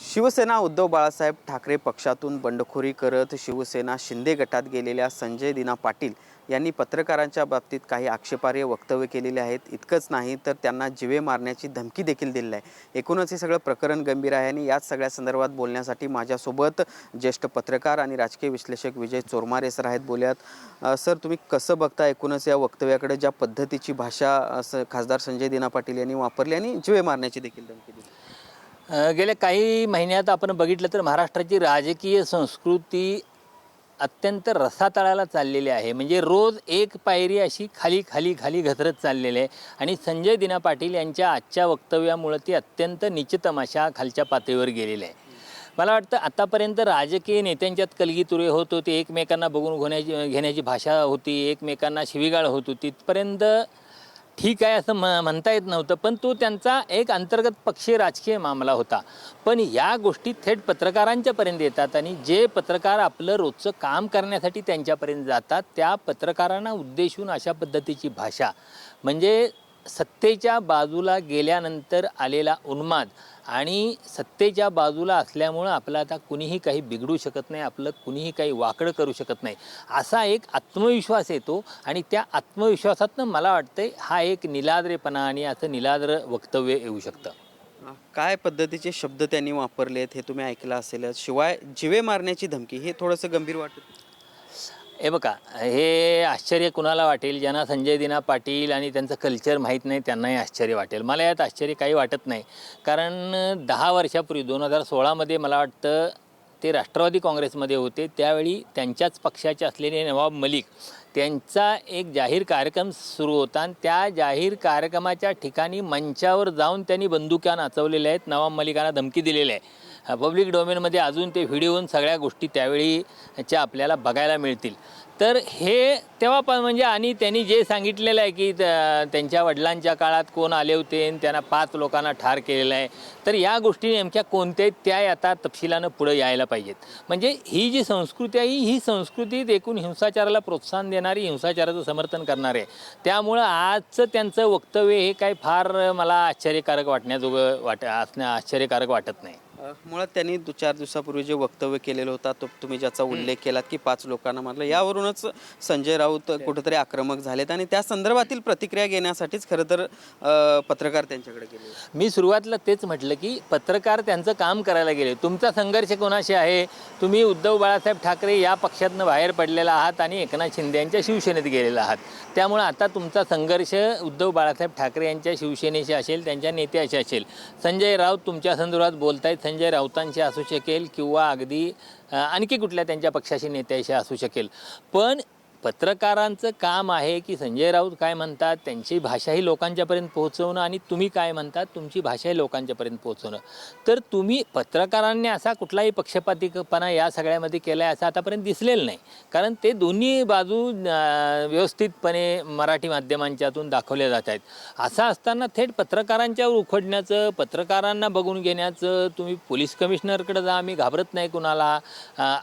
शिवसेना उद्धव बाळासाहेब ठाकरे पक्षातून बंडखोरी करत शिवसेना शिंदे गटात गेलेल्या संजय दिना पाटील यांनी पत्रकारांच्या बाबतीत काही आक्षेपार्ह वक्तव्य केलेले आहेत। इतकंच नाही तर त्यांना जीवे मारण्याची धमकी देखील दिली आहे। एकूणच हे सगळं प्रकरण गंभीर आहे आणि याच सगळ्या संदर्भात बोलण्यासाठी माझ्यासोबत ज्येष्ठ पत्रकार आणि राजकीय विश्लेषक विजय चोरमारे सर आहेत। बोलूयात सर, तुम्ही कसं बघता एकूणच या वक्तव्याकडे, ज्या पद्धतीची भाषा खासदार संजय दिना पाटील यांनी वापरली आणि जीवे मारण्याची देखील धमकी दिली? गेल्या काही महिन्यात आपण बघितलं तर महाराष्ट्राची राजकीय संस्कृती अत्यंत रसातळाला चाललेली आहे। म्हणजे रोज एक पायरी अशी खाली खाली खाली घसरत चाललेली आहे आणि संजय दिना पाटील यांच्या आजच्या वक्तव्यामुळे ती अत्यंत नीचतमाशा खालच्या पातळीवर गेलेली आहे। मला वाटतं आतापर्यंत राजकीय नेत्यांच्यात कलगीतुरे होत होते, एकमेकांना बघून घेण्याची भाषा होती, एकमेकांना शिवीगाळ होत होती, तिथपर्यंत ठीक आहे असं म्हणता येत नव्हतं। पण तो त्यांचा एक अंतर्गत पक्षीय राजकीय मामला होता। पण या गोष्टी थेट पत्रकारांच्यापर्यंत येतात आणि जे पत्रकार आपलं रोजचं काम करण्यासाठी त्यांच्यापर्यंत जातात त्या पत्रकारांना उद्देशून अशा पद्धतीची भाषा, म्हणजे सत्तेच्या बाजूला गेल्यानंतर आलेला उन्माद आणि सत्तेच्या बाजूला असल्यामुळं आपलं आता कुणीही काही बिघडू शकत नाही, आपलं कुणीही काही वाकडं करू शकत नाही, असा एक आत्मविश्वास येतो। आणि त्या आत्मविश्वासातनं मला वाटतं हा एक निलाद्रेपणा आणि असं निलाद्र वक्तव्य येऊ शकतं। काय पद्धतीचे शब्द त्यांनी वापरलेत हे तुम्ही ऐकलं असेलच। शिवाय जीवे मारण्याची धमकी, हे थोडंसं गंभीर वाटतं। हे बघा, हे आश्चर्य कुणाला वाटेल, ज्यांना संजय दिना पाटील आणि त्यांचं कल्चर माहीत नाही त्यांनाही आश्चर्य वाटेल। मला यात आश्चर्य काही वाटत नाही, कारण 10 वर्षापूर्वी 2016मध्ये मला वाटतं ते राष्ट्रवादी काँग्रेसमध्ये होते, त्यावेळी त्यांच्याच पक्षाचे असलेले नवाब मलिक त्यांचा एक जाहीर कार्यक्रम सुरू होता आणि त्या जाहीर कार्यक्रमाच्या ठिकाणी मंचावर जाऊन त्यांनी बंदुका नाचवलेल्या आहेत, नवाब मलिकांना धमकी दिलेली आहे। पब्लिक डोमेनमध्ये अजून ते व्हिडिओ सगळ्या गोष्टी त्यावेळीच्या आपल्याला बघायला मिळतील। तर हे तेव्हा म्हणजे आणि त्यांनी जे सांगितलेलं आहे की त्यांच्या वडिलांच्या काळात कोण आले होते आणि त्यांना 5 लोकांना ठार केलेलं आहे, तर या गोष्टी नेमक्या कोणत्या आहेत त्या आता तपशिलानं पुढे यायला पाहिजेत। म्हणजे ही जी संस्कृती आहे ही संस्कृती एकूण हिंसाचाराला प्रोत्साहन देणारी, हिंसाचाराचं समर्थन करणारे त्यामुळं आजचं त्यांचं वक्तव्य हे काही फार मला आश्चर्यकारक आश्चर्यकारक वाटत नाही। मुळात त्यांनी 4 दिवसापूर्वी जे वक्तव्य केलेलं होता तो तुम्ही ज्याचा उल्लेख केलात की 5 लोकांना मारलं, यावरूनच संजय राऊत कुठेतरी आक्रमक झालेत आणि त्या संदर्भातील प्रतिक्रिया घेण्यासाठीच खरं तर पत्रकार त्यांच्याकडे गेले। मी सुरुवातीला तेच म्हटलं की पत्रकार त्यांचं काम करायला गेले। तुमचा संघर्ष कोणाशी आहे? तुम्ही उद्धव बाळासाहेब ठाकरे या पक्षातनं बाहेर पडलेला आहात आणि एकनाथ शिंदे यांच्या शिवसेनेत गेलेला आहात, त्यामुळे आता तुमचा संघर्ष उद्धव बाळासाहेब ठाकरे यांच्या शिवसेनेशी असेल, त्यांच्या नेत्याशी असेल। संजय राऊत तुमच्या संदर्भात बोलतायत, संजय राऊतांशी असू शकेल किंवा अगदी आणखी कुठल्या त्यांच्या पक्षाशी नेत्याशी असू शकेल, पण पत्रकारांचं काम आहे की संजय राऊत काय म्हणतात त्यांची भाषाही लोकांच्यापर्यंत पोहोचवणं आणि तुम्ही काय म्हणतात तुमची भाषाही लोकांच्यापर्यंत पोहोचवणं। तर तुम्ही पत्रकारांनी असा कुठलाही पक्षपातीपणा या सगळ्यामध्ये केला आहे असं आतापर्यंत दिसलेलं नाही, कारण ते दोन्ही बाजू व्यवस्थितपणे मराठी माध्यमांच्यातून दाखवल्या जात आहेत। असं असताना थेट पत्रकारांच्यावर उखडण्याचं, पत्रकारांना बघून घेण्याचं, तुम्ही पोलीस कमिशनरकडे जा आम्ही घाबरत नाही कुणाला,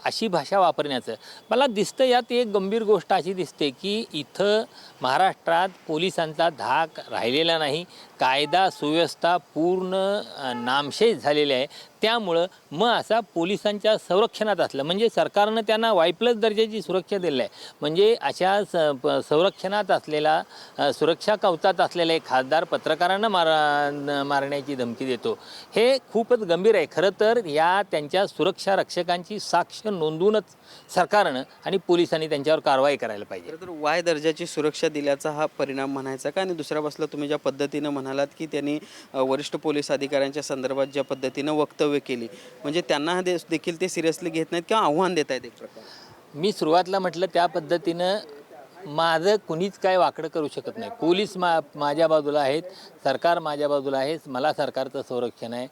अशी भाषा वापरण्याचं मला दिसतं। यात एक गंभीर गोष्ट अशी दिसते की इथं महाराष्ट्रात पोलिसांचा धाक राहिलेला नाही, कायदा सुव्यवस्था पूर्ण नामशेष झालेली आहे। त्यामुळं मग असा पोलिसांच्या संरक्षणात असलं म्हणजे सरकारनं त्यांना वाय+ दर्जाची सुरक्षा दिली आहे, म्हणजे अशा संरक्षणात असलेला, सुरक्षा कवचात असलेला एक खासदार पत्रकारांना मारण्याची धमकी देतो, हे खूपच गंभीर आहे। खरं तर या त्यांच्या सुरक्षा रक्षकांची साक्ष नोंदवूनच सरकारनं आणि पोलिसांनी त्यांच्यावर कारवाई करायला पाहिजे। खरं तर वाय दर्जाची सुरक्षा दिल्याचा हा परिणाम म्हणायचा का? आणि दुसऱ्या बाजूला तुम्ही ज्या पद्धतीनं म्हणालात की त्यांनी वरिष्ठ पोलीस अधिकाऱ्यांच्या संदर्भात ज्या पद्धतीनं वक्तव्य केली, म्हणजे त्यांना देखील ते सिरियसली घेत नाहीत किंवा आव्हान देत आहेत एक प्रकार। मी सुरुवातीला म्हटलं त्या पद्धतीनं माझं कुणीच काय वाकडं करू शकत नाही। पोलीस माझ्या बाजूला आहेत, सरकार माझ्या बाजूला आहे, मला सरकारचं संरक्षण आहे।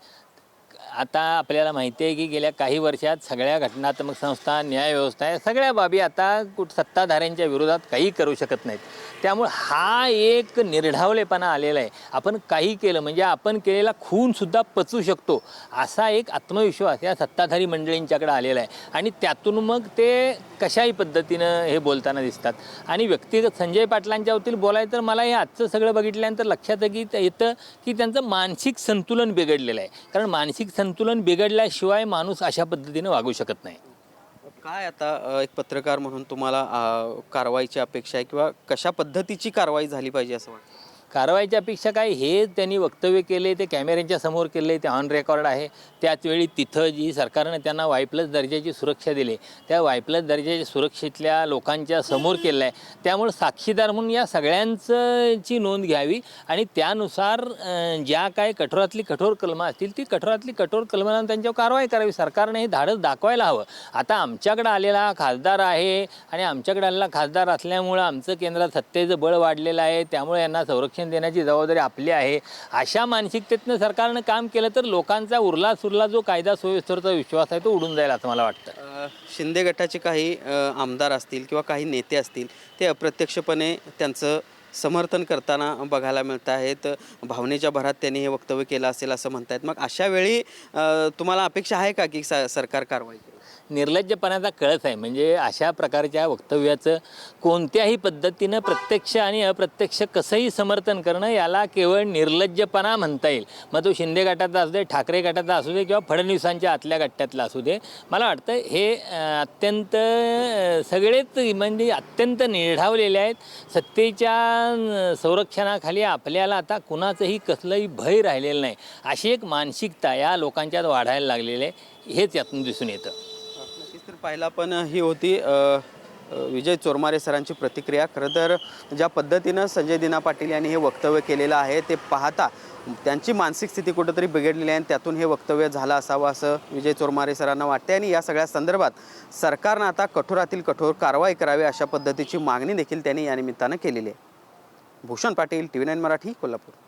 आता आपल्याला माहिती आहे की गेल्या काही वर्षात सगळ्या घटनात्मक संस्था, न्यायव्यवस्था या सगळ्या बाबी आता सत्ताधाऱ्यांच्या विरोधात काही करू शकत नाहीत। त्यामुळे हा एक निर्ढावलेपणा आलेला आहे. आपण काही केलं म्हणजे आपण केलेला खूनसुद्धा पचू शकतो असा एक आत्मविश्वास या सत्ताधारी मंडळींच्याकडे आलेला आहे आणि त्यातून मग ते कशाही पद्धतीनं हे बोलताना दिसतात. आणि व्यक्तिगत संजय पाटलांच्या बाबतीत बोलायचं तर मला हे आजचं सगळं बघितल्यानंतर लक्षात येतं की त्यांचं मानसिक संतुलन बिघडलेलं आहे. कारण मानसिक संतुलन बिघडल्याशिवाय माणूस अशा पद्धतीनं वागू शकत नाही. काय आता एक पत्रकार म्हणून तुम्हाला कारवाईची अपेक्षा आहे किंवा कशा पद्धतीची कारवाई झाली पाहिजे असं वाटतं? कारवाईची अपेक्षा काय, हे त्यांनी वक्तव्य केले ते कॅमेऱ्यांच्या समोर केले, ते ऑन रेकॉर्ड आहे. त्याचवेळी तिथं जी सरकारनं त्यांना वाय प्लस दर्जाची सुरक्षा दिली, त्या वाय प्लस दर्जाच्या सुरक्षेतल्या लोकांच्या समोर केलं आहे. त्यामुळे साक्षीदार म्हणून या सगळ्यांची नोंद घ्यावी आणि त्यानुसार ज्या काय कठोरातली कठोर कलमं असतील ती कठोरातली कठोर कलमांना त्यांच्यावर कारवाई करावी. सरकारने हे धाडस दाखवायला हवं. आता आमच्याकडे आलेला खासदार आहे आणि आमच्याकडे आलेला खासदार असल्यामुळं आमचं केंद्रात सत्तेचं बळ वाढलेलं आहे, त्यामुळे यांना संरक्षण देण्याची जबाबदारी आपली आहे. अशा मानसिकतेतनं सरकारनं काम केलं तर लोकांचा उरला सुरला जो कायदा सुव्यवस्थेवरचा विश्वास आहे तो उडून जाईल असं मला वाटतं. शिंदे गटाचे काही आमदार असतील किंवा काही नेते असतील ते अप्रत्यक्षपणे त्यांचं समर्थन करताना बघायला मिळत आहेत. भावनेच्या भरात त्यांनी हे वक्तव्य केलं असेल असं म्हणतायत. मग अशा वेळी तुम्हाला अपेक्षा आहे का की सरकार कारवाई करेल? निर्लज्जपणाचा कळस आहे. म्हणजे अशा प्रकारच्या वक्तव्याचं कोणत्याही पद्धतीनं प्रत्यक्ष आणि अप्रत्यक्ष कसंही समर्थन करणं याला केवळ निर्लज्जपणा म्हणता येईल. मग तो शिंदे गटाचा असू दे, ठाकरे गटाचा असू दे किंवा फडणवीसांच्या आतल्या गट्ट्यातला असू दे, मला वाटतं हे अत्यंत सगळेच म्हणजे अत्यंत निढावलेले आहेत. सत्तेच्या संरक्षणाखाली आपल्याला आता कुणाचंही कसलंही भय राहिलेलं नाही अशी एक मानसिकता या लोकांच्यात वाढायला लागलेली आहे. हेच यातून दिसून येतं. नक्कीच तर पाहिला पण ही होती विजय चोरमारे सरांची प्रतिक्रिया. खरं तर ज्या पद्धतीनं संजय दिना पाटील यांनी हे वक्तव्य केलेलं आहे ते पाहता त्यांची मानसिक स्थिती कुठंतरी बिघडलेली आहे आणि त्यातून हे वक्तव्य झालं असावं असं विजय चोरमारे सरांना वाटते. आणि या सगळ्या संदर्भात सरकारनं आता कठोरातील कठोर कारवाई करावी अशा पद्धतीची मागणी देखील त्यांनी या निमित्तानं केलेली आहे. भूषण पाटील, TV9 मराठी, कोल्हापूर.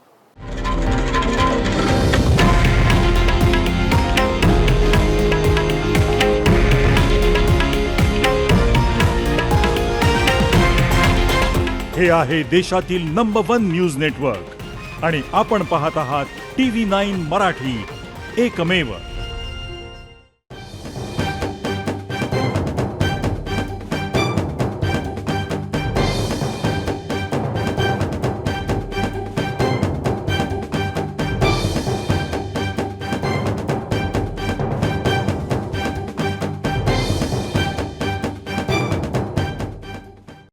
हे आहे देशातील नंबर 1 न्यूज नेटवर्क आणि आपण पाहत आहात TV9 मराठी, एकमेव.